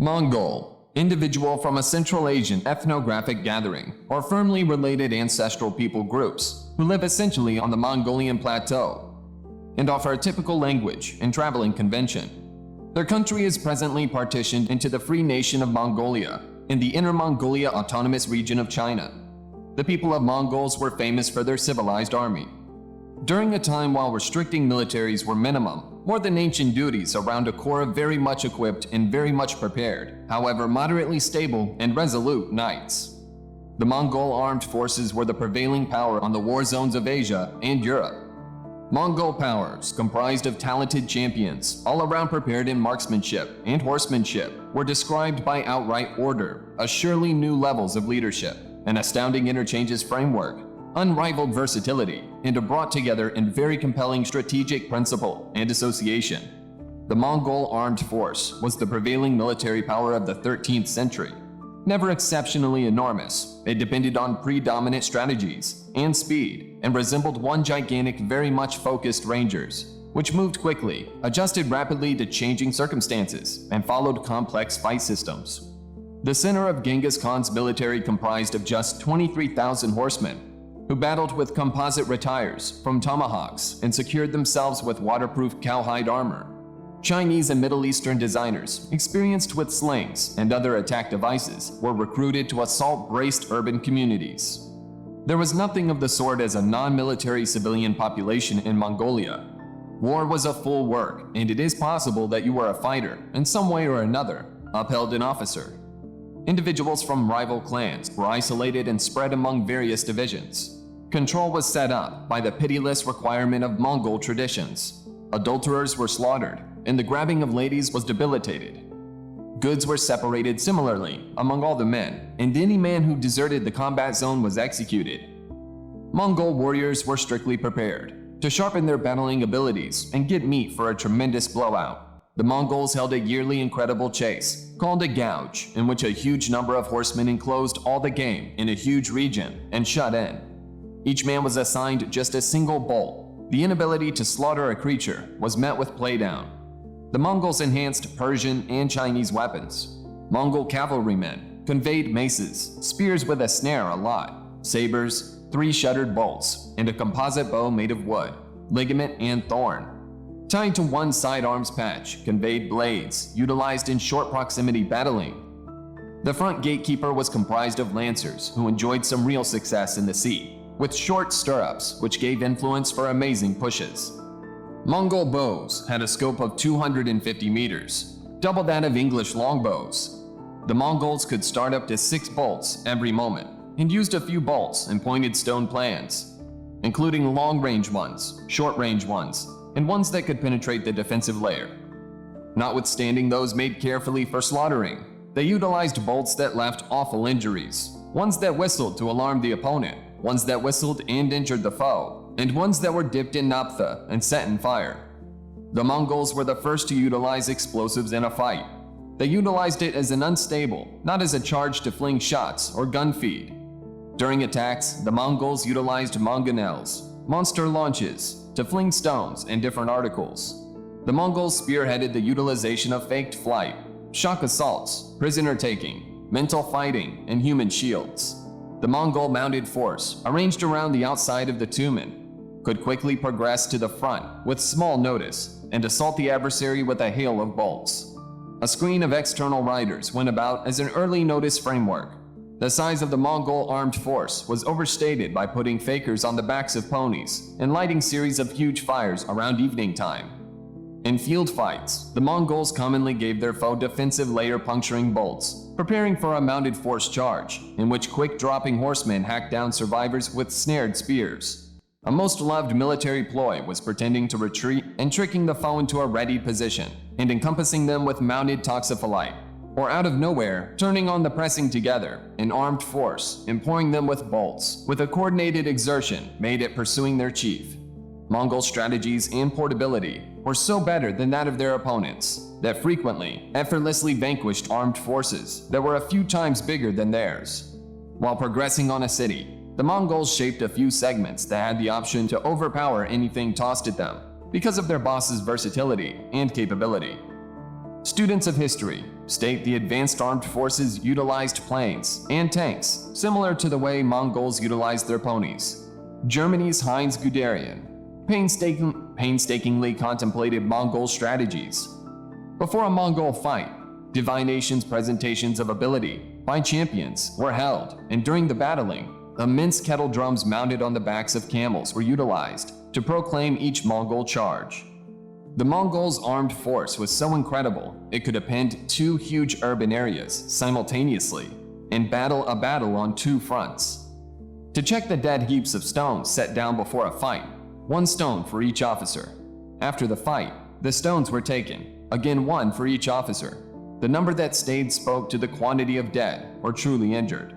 Mongol, individual from a Central Asian ethnographic gathering or firmly related ancestral people groups who live essentially on the Mongolian plateau and offer a typical language and traveling convention. Their country is presently partitioned into the Free Nation of Mongolia and the Inner Mongolia Autonomous Region of China. The people of Mongols were famous for their civilized army. During a time while restricting militaries were minimum, more than ancient duties around a core of very much equipped and very much prepared, however moderately stable and resolute knights. The Mongol armed forces were the prevailing power on the war zones of Asia and Europe. Mongol powers, comprised of talented champions, all around prepared in marksmanship and horsemanship, were described by outright order as surely new levels of leadership, an astounding interchanges framework, unrivaled versatility, and a brought together in very compelling strategic principle and association. The Mongol armed force was the prevailing military power of the 13th century. Never exceptionally enormous, it depended on predominant strategies and speed, and resembled one gigantic, very much focused rangers, which moved quickly, adjusted rapidly to changing circumstances, and followed complex fight systems. The center of Genghis Khan's military comprised of just 23,000 horsemen, who battled with composite retires from tomahawks and secured themselves with waterproof cowhide armor. Chinese and Middle Eastern designers, experienced with slings and other attack devices, were recruited to assault braced urban communities. There was nothing of the sort as a non-military civilian population in Mongolia. War was a full work, and it is possible that you were a fighter, in some way or another, upheld an officer. Individuals from rival clans were isolated and spread among various divisions. Control was set up by the pitiless requirement of Mongol traditions. Adulterers were slaughtered, and the grabbing of ladies was debilitated. Goods were separated similarly among all the men, and any man who deserted the combat zone was executed. Mongol warriors were strictly prepared to sharpen their battling abilities and get meat for a tremendous blowout. The Mongols held a yearly incredible chase, called a gouge, in which a huge number of horsemen enclosed all the game in a huge region and shut in. Each man was assigned just a single bolt. The inability to slaughter a creature was met with playdown. The Mongols enhanced Persian and Chinese weapons. Mongol cavalrymen conveyed maces, spears with a snare a lot, sabers, 3 shuttered bolts, and a composite bow made of wood, ligament, and thorn. Tied to one sidearms patch conveyed blades, utilized in short proximity battling. The front gatekeeper was comprised of lancers who enjoyed some real success in the sea, with short stirrups which gave influence for amazing pushes. Mongol bows had a scope of 250 meters, double that of English longbows. The Mongols could start up to 6 bolts every moment, and used a few bolts and pointed stone plans, including long-range ones, short-range ones, and ones that could penetrate the defensive layer. Notwithstanding those made carefully for slaughtering, they utilized bolts that left awful injuries, ones that whistled to alarm the opponent, ones that whistled and injured the foe, and ones that were dipped in naphtha and set in fire. The Mongols were the first to utilize explosives in a fight. They utilized it as an unstable, not as a charge to fling shots or gun feed. During attacks, the Mongols utilized mangonels, monster launches, to fling stones and different articles. The Mongols spearheaded the utilization of faked flight, shock assaults, prisoner taking, mental fighting, and human shields. The Mongol mounted force, arranged around the outside of the Tumen, could quickly progress to the front with small notice and assault the adversary with a hail of bolts. A screen of external riders went about as an early notice framework. The size of the Mongol armed force was overstated by putting fakers on the backs of ponies and lighting series of huge fires around evening time. In field fights, the Mongols commonly gave their foe defensive layer puncturing bolts, preparing for a mounted force charge, in which quick-dropping horsemen hacked down survivors with snared spears. A most loved military ploy was pretending to retreat and tricking the foe into a ready position, and encompassing them with mounted toxopholite, or out of nowhere, turning on the pressing together, an armed force, and pouring them with bolts, with a coordinated exertion made at pursuing their chief. Mongol strategies and portability were so better than that of their opponents, that frequently, effortlessly vanquished armed forces that were a few times bigger than theirs. While progressing on a city, the Mongols shaped a few segments that had the option to overpower anything tossed at them, because of their boss's versatility and capability. Students of history state the advanced armed forces utilized planes and tanks, similar to the way Mongols utilized their ponies. Germany's Heinz Guderian painstakingly contemplated Mongol strategies. Before a Mongol fight, divinations presentations of ability by champions were held, and during the battling, immense kettle drums mounted on the backs of camels were utilized to proclaim each Mongol charge. The Mongols' armed force was so incredible it could append 2 huge urban areas simultaneously and battle a battle on 2 fronts. To check the dead heaps of stones set down before a fight, 1 stone for each officer. After the fight, the stones were taken, again 1 for each officer. The number that stayed spoke to the quantity of dead or truly injured.